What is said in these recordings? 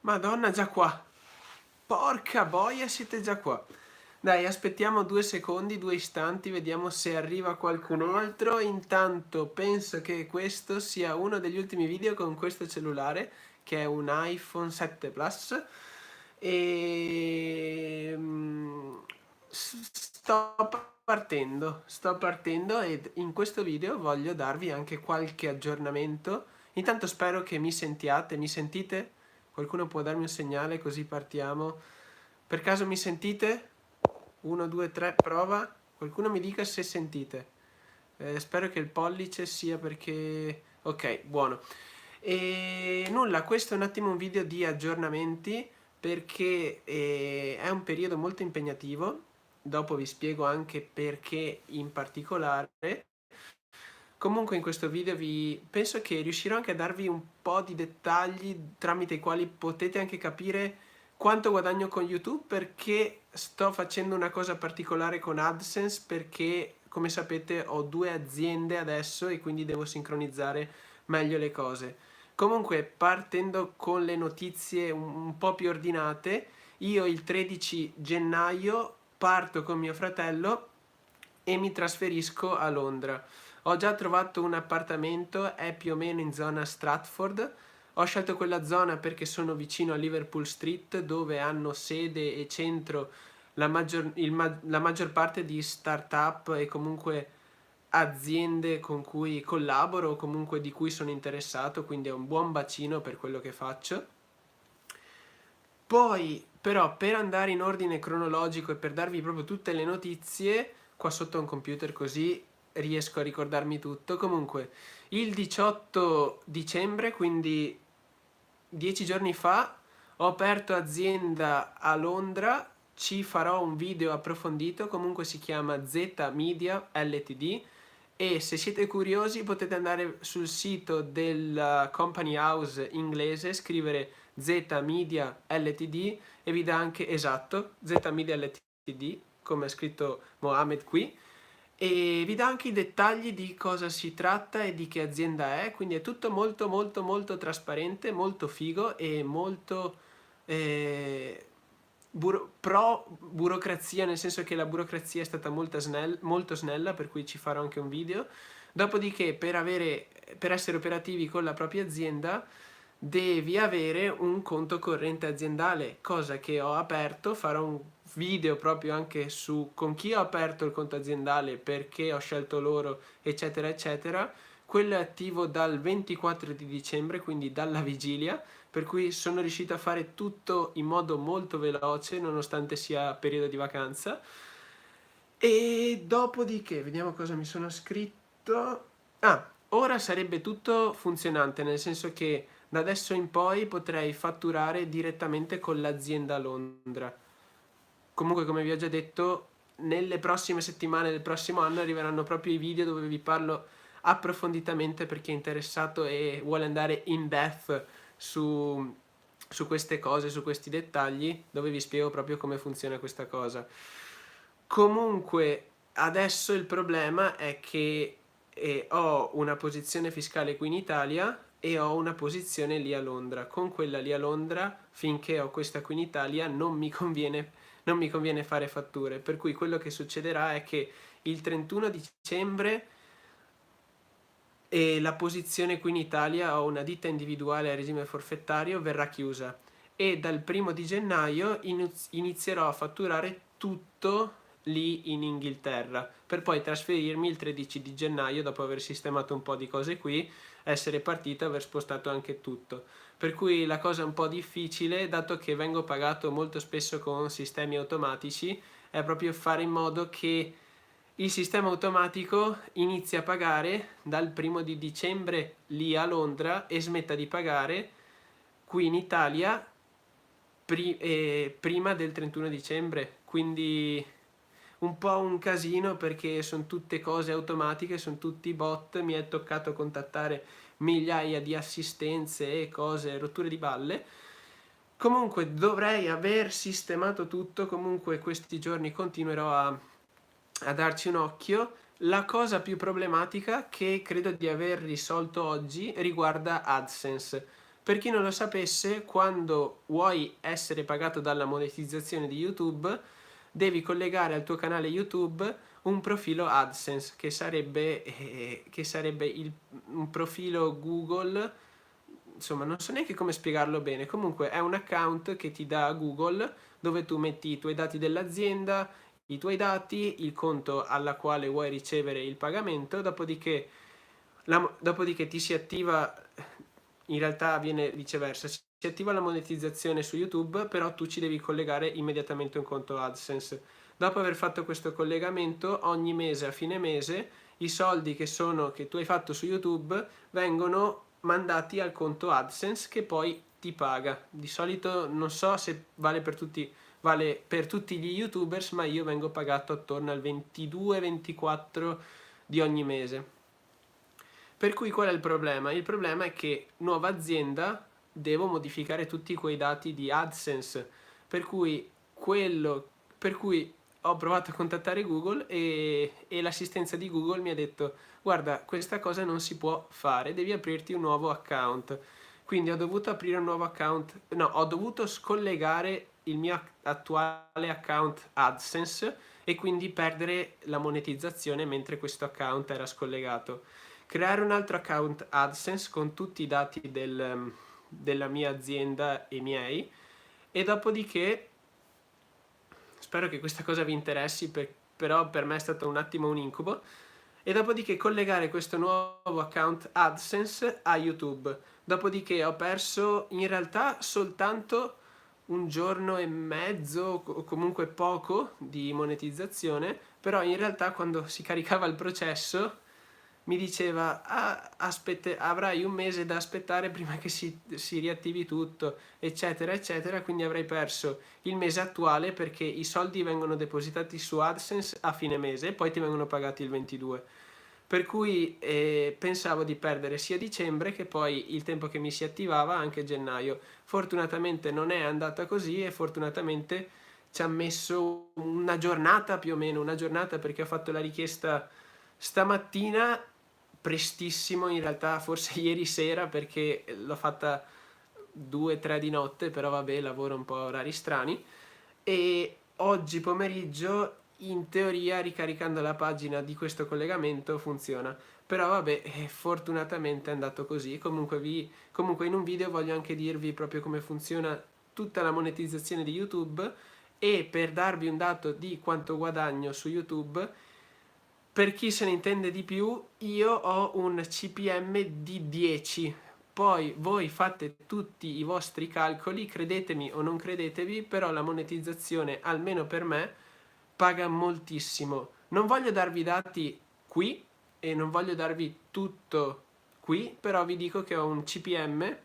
Madonna, già qua. Porca boia, siete già qua. Dai, aspettiamo 2 secondi, 2 istanti, vediamo se arriva qualcun altro. Intanto penso che questo sia uno degli ultimi video con questo cellulare, che è un iPhone 7 Plus. E sto partendo ed in questo video voglio darvi anche qualche aggiornamento. Intanto spero che mi sentiate, mi sentite? Qualcuno può darmi un segnale così partiamo. Per caso mi sentite? 1, 2, 3, prova. Qualcuno mi dica se sentite. Spero che il pollice sia perché... Ok, buono. E nulla, questo è un attimo un video di aggiornamenti perché è un periodo molto impegnativo. Dopo vi spiego anche perché in particolare. Comunque in questo video penso che riuscirò anche a darvi un po' di dettagli tramite i quali potete anche capire quanto guadagno con YouTube, perché sto facendo una cosa particolare con AdSense, perché come sapete ho 2 aziende adesso e quindi devo sincronizzare meglio le cose. Comunque, partendo con le notizie un po' più ordinate, io il 13 gennaio parto con mio fratello e mi trasferisco a Londra. Ho già trovato un appartamento, è più o meno in zona Stratford. Ho scelto quella zona perché sono vicino a Liverpool Street, dove hanno sede e centro la maggior parte di start-up e comunque aziende con cui collaboro o comunque di cui sono interessato, quindi è un buon bacino per quello che faccio. Poi, però, per andare in ordine cronologico e per darvi proprio tutte le notizie, qua sotto ho un computer così riesco a ricordarmi tutto. Comunque, il 18 dicembre, quindi 10 giorni fa, ho aperto azienda a Londra, ci farò un video approfondito, comunque si chiama Z Media Ltd. E se siete curiosi potete andare sul sito del company house inglese, scrivere Z Media Ltd e vi dà anche, esatto, Z Media Ltd, come ha scritto Mohammed qui, e vi dà anche i dettagli di cosa si tratta e di che azienda è, quindi è tutto molto molto molto trasparente, molto figo e molto pro burocrazia, nel senso che la burocrazia è stata molto snella, per cui ci farò anche un video. Dopodiché per essere operativi con la propria azienda devi avere un conto corrente aziendale, cosa che ho aperto. Farò un video proprio anche su con chi ho aperto il conto aziendale, perché ho scelto loro, eccetera eccetera. Quello è attivo dal 24 di dicembre, quindi dalla vigilia, per cui sono riuscito a fare tutto in modo molto veloce nonostante sia periodo di vacanza. E dopodiché, vediamo cosa mi sono scritto. Ah, ora sarebbe tutto funzionante, nel senso che da adesso in poi potrei fatturare direttamente con l'azienda a Londra. Comunque, come vi ho già detto, nelle prossime settimane del prossimo anno arriveranno proprio i video dove vi parlo approfonditamente per chi è interessato e vuole andare in depth su queste cose, su questi dettagli, dove vi spiego proprio come funziona questa cosa. Comunque, adesso il problema è che ho una posizione fiscale qui in Italia e ho una posizione lì a Londra. Con quella lì a Londra, finché ho questa qui in Italia, non mi conviene fare fatture. Per cui quello che succederà è che il 31 dicembre la posizione qui in Italia, ho una ditta individuale a regime forfettario, verrà chiusa e dal 1 di gennaio inizierò a fatturare tutto lì in Inghilterra, per poi trasferirmi il 13 di gennaio, dopo aver sistemato un po' di cose qui, essere partito e aver spostato anche tutto. Per cui la cosa è un po' difficile, dato che vengo pagato molto spesso con sistemi automatici, è proprio fare in modo che il sistema automatico inizi a pagare dal 1 di dicembre lì a Londra e smetta di pagare qui in Italia prima del 31 dicembre. Quindi un po' un casino, perché sono tutte cose automatiche, sono tutti bot, mi è toccato contattare migliaia di assistenze e cose, rotture di balle. Comunque dovrei aver sistemato tutto, comunque questi giorni continuerò a darci un occhio. La cosa più problematica che credo di aver risolto oggi riguarda AdSense, Per chi non lo sapesse, quando vuoi essere pagato dalla monetizzazione di YouTube, devi collegare al tuo canale YouTube un profilo AdSense, che sarebbe un profilo Google. Insomma, non so neanche come spiegarlo bene. Comunque è un account che ti dà Google, dove tu metti i tuoi dati dell'azienda, i tuoi dati, il conto alla quale vuoi ricevere il pagamento, dopodiché ti si attiva, in realtà avviene viceversa, si attiva la monetizzazione su YouTube, però tu ci devi collegare immediatamente un conto AdSense. Dopo aver fatto questo collegamento, ogni mese, a fine mese, i soldi che tu hai fatto su YouTube vengono mandati al conto AdSense, che poi ti paga. Di solito non so se vale per tutti gli YouTubers, ma io vengo pagato attorno al 22-24 di ogni mese. Per cui qual è il problema? Il problema è che nuova azienda, devo modificare tutti quei dati di AdSense, per cui ho provato a contattare Google e l'assistenza di Google mi ha detto: guarda, questa cosa non si può fare, devi aprirti un nuovo account. Quindi ho dovuto aprire un nuovo account, no, ho dovuto scollegare il mio attuale account AdSense e quindi perdere la monetizzazione mentre questo account era scollegato. Creare un altro account AdSense con tutti i dati della mia azienda e miei, e dopodiché, spero che questa cosa vi interessi, però per me è stato un attimo un incubo, e dopodiché collegare questo nuovo account AdSense a YouTube. Dopodiché ho perso in realtà soltanto un giorno e mezzo o comunque poco di monetizzazione, però in realtà quando si caricava il processo mi diceva: avrai un mese da aspettare prima che si riattivi tutto, eccetera eccetera, quindi avrei perso il mese attuale perché i soldi vengono depositati su AdSense a fine mese e poi ti vengono pagati il 22. Per cui pensavo di perdere sia dicembre che poi il tempo che mi si attivava anche gennaio. Fortunatamente non è andata così e fortunatamente ci ha messo una giornata, più o meno una giornata, perché ho fatto la richiesta stamattina prestissimo, in realtà forse ieri sera, perché l'ho fatta 2-3 di notte, però vabbè, lavoro un po' a orari strani, e oggi pomeriggio in teoria, ricaricando la pagina di questo collegamento, funziona. Però vabbè, fortunatamente è andato così. Comunque in un video voglio anche dirvi proprio come funziona tutta la monetizzazione di YouTube, e per darvi un dato di quanto guadagno su YouTube, per chi se ne intende di più, io ho un CPM di 10. Poi voi fate tutti i vostri calcoli, credetemi o non credetevi, però la monetizzazione, almeno per me, paga moltissimo. Non voglio darvi dati qui e non voglio darvi tutto qui, però vi dico che ho un CPM,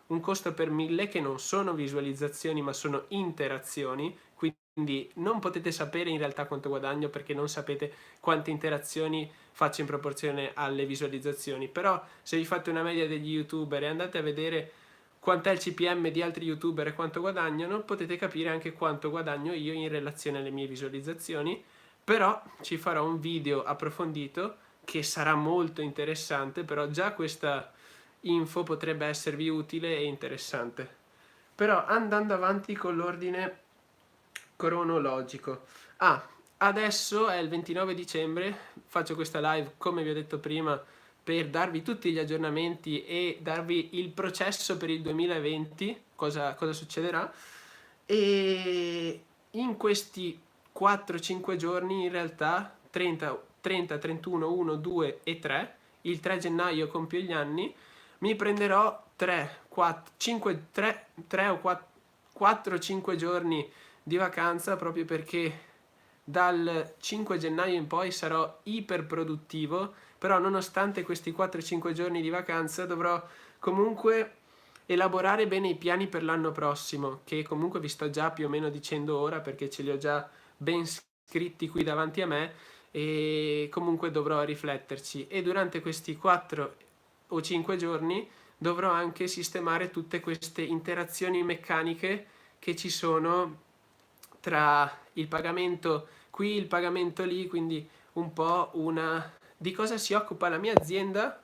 un costo per 1000, che non sono visualizzazioni ma sono interazioni, quindi non potete sapere in realtà quanto guadagno perché non sapete quante interazioni faccio in proporzione alle visualizzazioni. Però se vi fate una media degli YouTuber e andate a vedere quant'è il CPM di altri YouTuber e quanto guadagnano, potete capire anche quanto guadagno io in relazione alle mie visualizzazioni. Però ci farò un video approfondito che sarà molto interessante, però già questa info potrebbe esservi utile e interessante. Però andando avanti con l'ordine cronologico. Adesso è il 29 dicembre, faccio questa live come vi ho detto prima per darvi tutti gli aggiornamenti e darvi il processo per il 2020, cosa succederà, e in questi 4-5 giorni, in realtà 30, 31, 1, 2 e 3, il 3 gennaio compio gli anni, mi prenderò 3 o 4-5 giorni di vacanza, proprio perché dal 5 gennaio in poi sarò iper produttivo. Però nonostante questi 4-5 giorni di vacanza dovrò comunque elaborare bene i piani per l'anno prossimo, che comunque vi sto già più o meno dicendo ora perché ce li ho già ben scritti qui davanti a me, e comunque dovrò rifletterci. E durante questi 4 o 5 giorni dovrò anche sistemare tutte queste interazioni meccaniche che ci sono tra il pagamento qui, il pagamento lì, quindi un po' di cosa si occupa la mia azienda.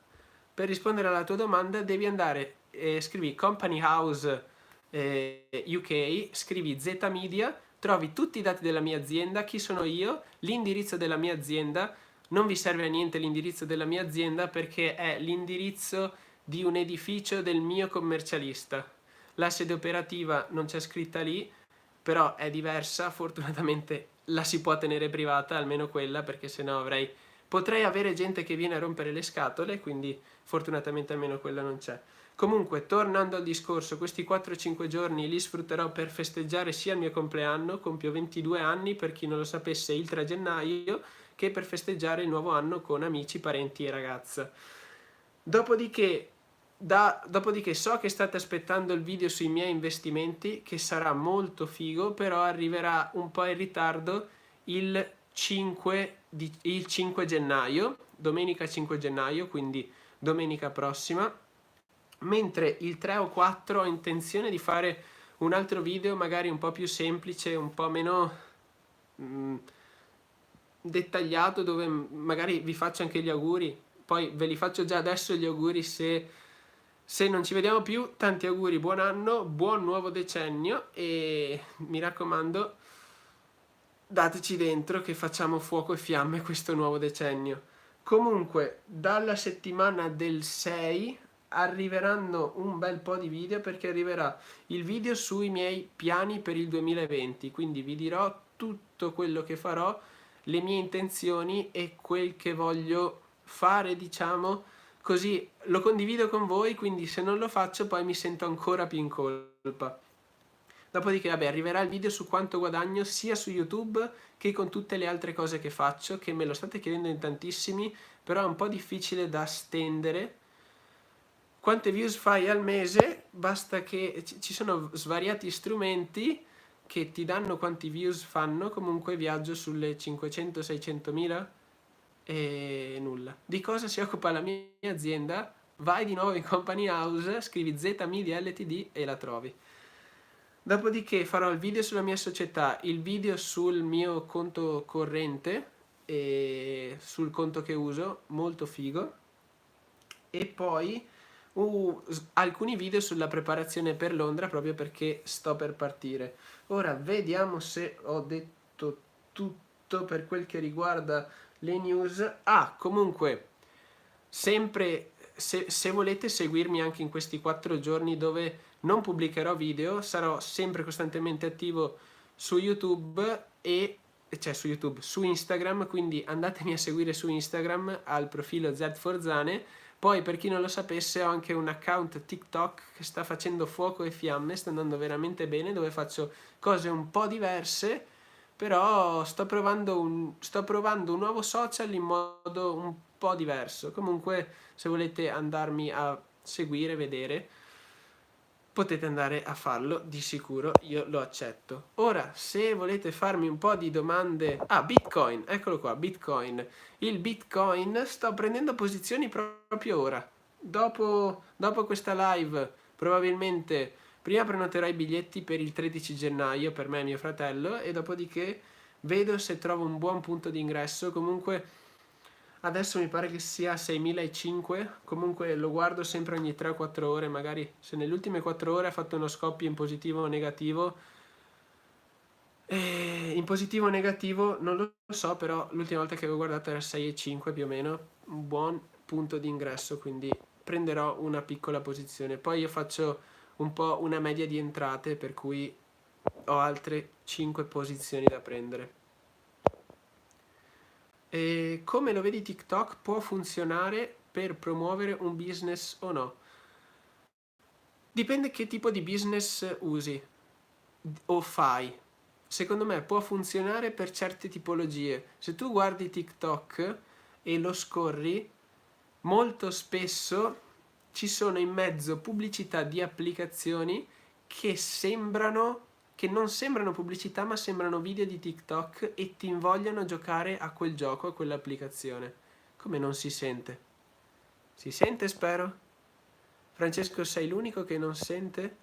Per rispondere alla tua domanda, devi andare scrivi Company House UK, scrivi Z Media, trovi tutti i dati della mia azienda, chi sono io, l'indirizzo della mia azienda. Non vi serve a niente l'indirizzo della mia azienda perché è l'indirizzo di un edificio del mio commercialista. La sede operativa non c'è scritta lì, però è diversa, fortunatamente la si può tenere privata, almeno quella, perché sennò potrei avere gente che viene a rompere le scatole, quindi fortunatamente almeno quella non c'è. Comunque, tornando al discorso, questi 4-5 giorni li sfrutterò per festeggiare sia il mio compleanno, compio 22 anni, per chi non lo sapesse, il 3 gennaio, che per festeggiare il nuovo anno con amici, parenti e ragazza. Dopodiché so che state aspettando il video sui miei investimenti, che sarà molto figo, però arriverà un po' in ritardo il 5 gennaio, domenica 5 gennaio, quindi domenica prossima, mentre il 3 o 4 ho intenzione di fare un altro video magari un po' più semplice, un po' meno dettagliato, dove magari vi faccio anche gli auguri. Poi ve li faccio già adesso gli auguri se non ci vediamo più. Tanti auguri, buon anno, buon nuovo decennio e mi raccomando, dateci dentro che facciamo fuoco e fiamme questo nuovo decennio. Comunque, dalla settimana del 6 arriveranno un bel po' di video, perché arriverà il video sui miei piani per il 2020, quindi vi dirò tutto quello che farò, le mie intenzioni e quel che voglio fare, diciamo, così lo condivido con voi, quindi se non lo faccio poi mi sento ancora più in colpa. Dopodiché, vabbè, arriverà il video su quanto guadagno sia su YouTube che con tutte le altre cose che faccio, che me lo state chiedendo in tantissimi, però è un po' difficile da stendere. Quante views fai al mese? Basta che ci sono svariati strumenti che ti danno quanti views fanno. Comunque viaggio sulle 500-600 mila e nulla. Di cosa si occupa la mia azienda? Vai di nuovo in Company House, scrivi Z Media Ltd e la trovi. Dopodiché farò il video sulla mia società, il video sul mio conto corrente e sul conto che uso, molto figo, e poi alcuni video sulla preparazione per Londra, proprio perché sto per partire. Ora vediamo se ho detto tutto per quel che riguarda le news. Comunque, sempre se volete seguirmi anche in questi 4 giorni dove non pubblicherò video, sarò sempre costantemente attivo su YouTube su Instagram, quindi andatemi a seguire su Instagram al profilo Z4Zane. Poi, per chi non lo sapesse, ho anche un account TikTok che sta facendo fuoco e fiamme, sta andando veramente bene, dove faccio cose un po' diverse, però sto provando un nuovo social in modo un po' diverso. Comunque, se volete andarmi a seguire, vedere, potete andare a farlo, di sicuro, io lo accetto. Ora, se volete farmi un po' di domande... Bitcoin, eccolo qua, Bitcoin. Il Bitcoin, sto prendendo posizioni proprio ora. Dopo questa live, probabilmente, prima prenoterò i biglietti per il 13 gennaio, per me e mio fratello, e dopodiché vedo se trovo un buon punto di ingresso. Comunque... adesso mi pare che sia 6.500, comunque lo guardo sempre ogni 3 o 4 ore, magari se nelle ultime 4 ore ha fatto uno scoppio in positivo o negativo. In positivo o negativo non lo so, però l'ultima volta che avevo guardato era 6.5 più o meno, un buon punto di ingresso, quindi prenderò una piccola posizione. Poi io faccio un po' una media di entrate, per cui ho altre 5 posizioni da prendere. E come lo vedi TikTok può funzionare per promuovere un business o no? Dipende che tipo di business usi o fai. Secondo me può funzionare per certe tipologie. Se tu guardi TikTok e lo scorri, molto spesso ci sono in mezzo pubblicità di applicazioni che non sembrano pubblicità, ma sembrano video di TikTok e ti invogliano giocare a quel gioco, a quell'applicazione. Come non si sente? Si sente, spero? Francesco, sei l'unico che non sente?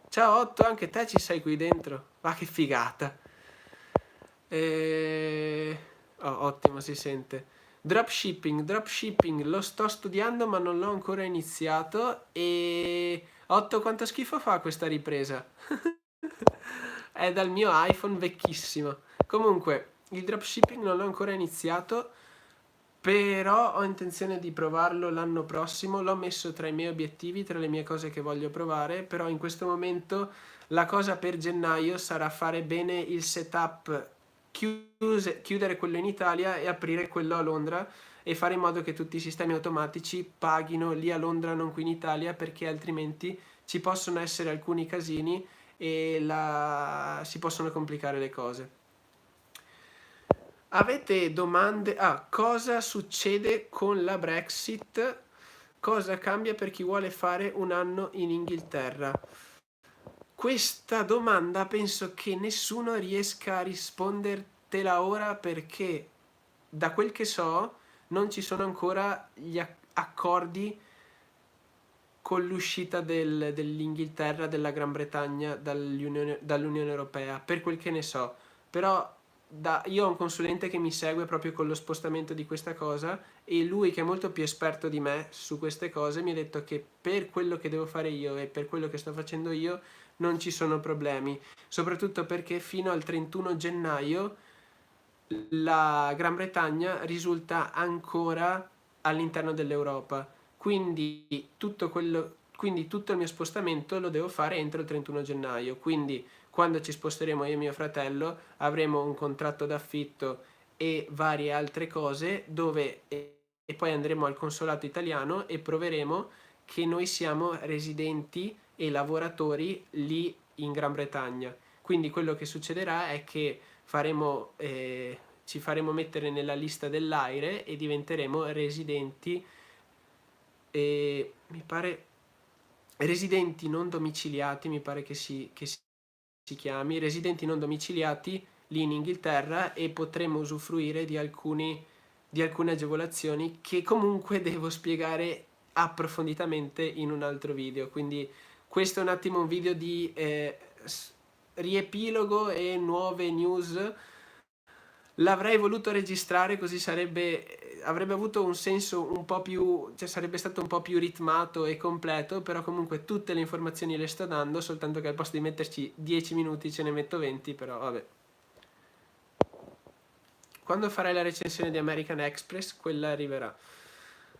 Ciao Otto, anche te ci sei qui dentro. Ma che figata. Ottimo, si sente. Dropshipping lo sto studiando ma non l'ho ancora iniziato, e 8 quanto schifo fa questa ripresa? È dal mio iPhone vecchissimo. Comunque, il dropshipping non l'ho ancora iniziato, però ho intenzione di provarlo l'anno prossimo. L'ho messo tra i miei obiettivi, tra le mie cose che voglio provare, però in questo momento la cosa per gennaio sarà fare bene il setup, chiudere quello in Italia e aprire quello a Londra e fare in modo che tutti i sistemi automatici paghino lì a Londra, non qui in Italia, perché altrimenti ci possono essere alcuni casini e si possono complicare le cose. Avete domande? Cosa succede con la Brexit? Cosa cambia per chi vuole fare un anno in Inghilterra? Questa domanda penso che nessuno riesca a rispondertela ora, perché da quel che so non ci sono ancora gli accordi con l'uscita dell'Inghilterra, della Gran Bretagna dall'Unione Europea, per quel che ne so. Però io ho un consulente che mi segue proprio con lo spostamento di questa cosa, e lui, che è molto più esperto di me su queste cose, mi ha detto che per quello che devo fare io e per quello che sto facendo io non ci sono problemi, soprattutto perché fino al 31 gennaio la Gran Bretagna risulta ancora all'interno dell'Europa, quindi tutto il mio spostamento lo devo fare entro il 31 gennaio, quindi quando ci sposteremo io e mio fratello avremo un contratto d'affitto e varie altre cose e poi andremo al consolato italiano e proveremo che noi siamo residenti e lavoratori lì in Gran Bretagna. Quindi quello che succederà è che ci faremo mettere nella lista dell'AIRE e diventeremo residenti, mi pare, residenti non domiciliati, mi pare che si chiami, residenti non domiciliati lì in Inghilterra, e potremo usufruire di alcune agevolazioni che comunque devo spiegare approfonditamente in un altro video. Quindi questo è un attimo un video di riepilogo e nuove news. L'avrei voluto registrare così avrebbe avuto un senso un po' più, cioè sarebbe stato un po' più ritmato e completo, però comunque tutte le informazioni le sto dando, soltanto che al posto di metterci 10 minuti ce ne metto 20, però vabbè. Quando farai la recensione di American Express, quella arriverà.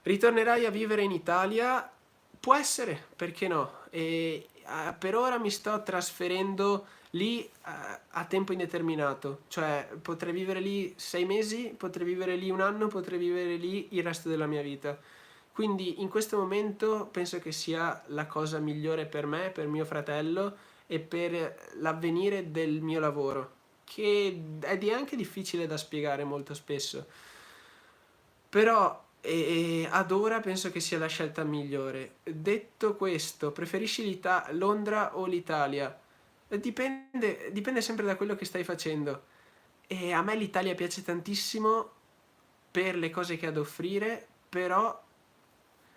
Ritornerai a vivere in Italia? Può essere, perché no? Per ora mi sto trasferendo lì a tempo indeterminato, cioè potrei vivere lì 6 mesi, potrei vivere lì un anno, potrei vivere lì il resto della mia vita. Quindi in questo momento penso che sia la cosa migliore per me, per mio fratello e per l'avvenire del mio lavoro, che è anche difficile da spiegare molto spesso. Però ad ora penso che sia la scelta migliore. Detto questo, preferisci Londra o l'Italia? Dipende sempre da quello che stai facendo. E a me l'Italia piace tantissimo per le cose che ha da offrire, però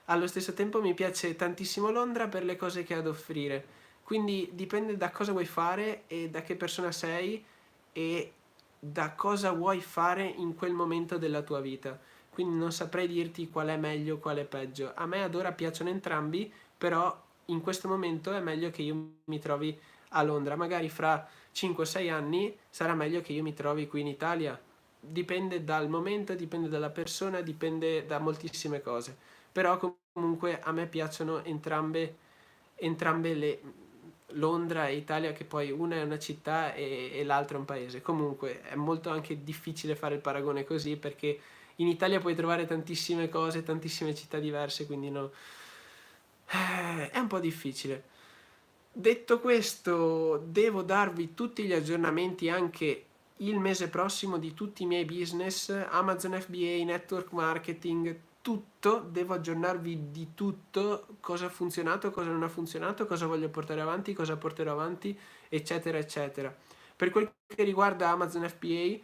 allo stesso tempo mi piace tantissimo Londra per le cose che ha da offrire. Quindi dipende da cosa vuoi fare e da che persona sei e da cosa vuoi fare in quel momento della tua vita. Quindi non saprei dirti qual è meglio, qual è peggio. A me ad ora piacciono entrambi, però in questo momento è meglio che io mi trovi a Londra. Magari fra 5-6 anni sarà meglio che io mi trovi qui in Italia. Dipende dal momento, dipende dalla persona, dipende da moltissime cose. Però comunque a me piacciono entrambe Londra e Italia, che poi una è una città e l'altra è un paese. Comunque è molto anche difficile fare il paragone così, perché in Italia puoi trovare tantissime cose, tantissime città diverse, quindi no, è un po' difficile. Detto questo, devo darvi tutti gli aggiornamenti anche il mese prossimo di tutti i miei business, Amazon FBA, network marketing, tutto, devo aggiornarvi di tutto, cosa ha funzionato, cosa non ha funzionato, cosa voglio portare avanti, cosa porterò avanti, eccetera, eccetera. Per quel che riguarda Amazon FBA,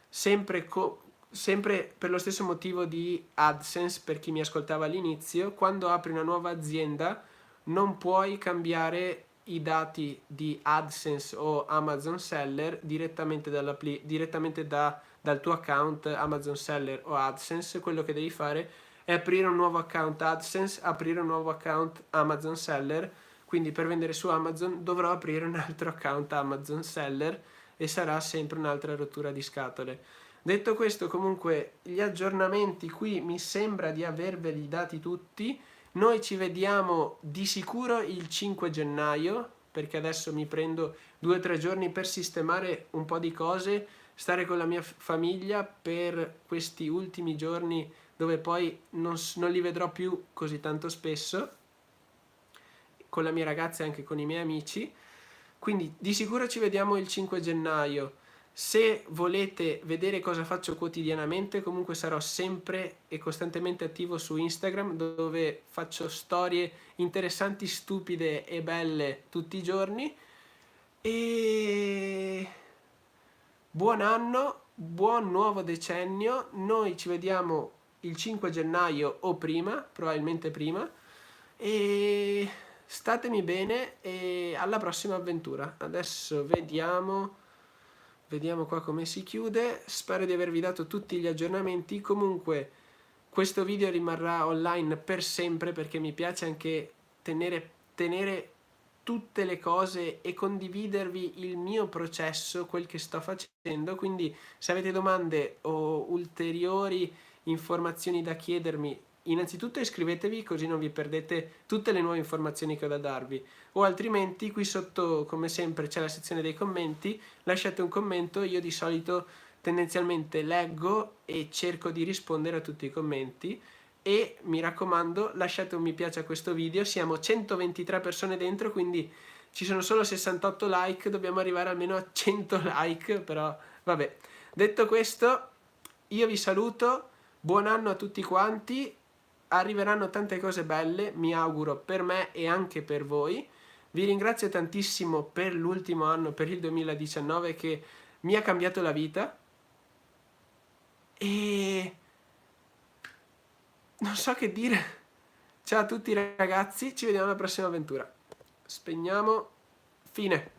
sempre per lo stesso motivo di AdSense, per chi mi ascoltava all'inizio, quando apri una nuova azienda non puoi cambiare i dati di AdSense o Amazon Seller direttamente dal tuo account Amazon Seller o AdSense. Quello che devi fare è aprire un nuovo account AdSense, aprire un nuovo account Amazon Seller, quindi per vendere su Amazon dovrò aprire un altro account Amazon Seller e sarà sempre un'altra rottura di scatole. Detto questo, comunque gli aggiornamenti qui mi sembra di averveli dati tutti. Noi ci vediamo di sicuro il 5 gennaio, perché adesso mi prendo 2 o 3 giorni per sistemare un po' di cose, stare con la mia famiglia per questi ultimi giorni dove poi non li vedrò più così tanto spesso, con la mia ragazza e anche con i miei amici. Quindi di sicuro ci vediamo il 5 gennaio. Se volete vedere cosa faccio quotidianamente, comunque sarò sempre e costantemente attivo su Instagram, dove faccio storie interessanti, stupide e belle tutti i giorni. E buon anno, buon nuovo decennio. Noi ci vediamo il 5 gennaio o prima, probabilmente prima. E statemi bene e alla prossima avventura. Adesso vediamo qua come si chiude. Spero di avervi dato tutti gli aggiornamenti. Comunque questo video rimarrà online per sempre, perché mi piace anche tenere tutte le cose e condividervi il mio processo, quel che sto facendo. Quindi se avete domande o ulteriori informazioni da chiedermi, innanzitutto iscrivetevi così non vi perdete tutte le nuove informazioni che ho da darvi, o altrimenti qui sotto come sempre c'è la sezione dei commenti, lasciate un commento. Io di solito tendenzialmente leggo e cerco di rispondere a tutti i commenti. E mi raccomando, lasciate un mi piace a questo video. Siamo 123 persone dentro, quindi ci sono solo 68 like, dobbiamo arrivare almeno a 100 like, però vabbè. Detto questo, io vi saluto, buon anno a tutti quanti, arriveranno tante cose belle, mi auguro, per me e anche per voi. Vi ringrazio tantissimo per l'ultimo anno, per il 2019, che mi ha cambiato la vita. E non so che dire. Ciao a tutti ragazzi, ci vediamo alla prossima avventura. Spegniamo. Fine.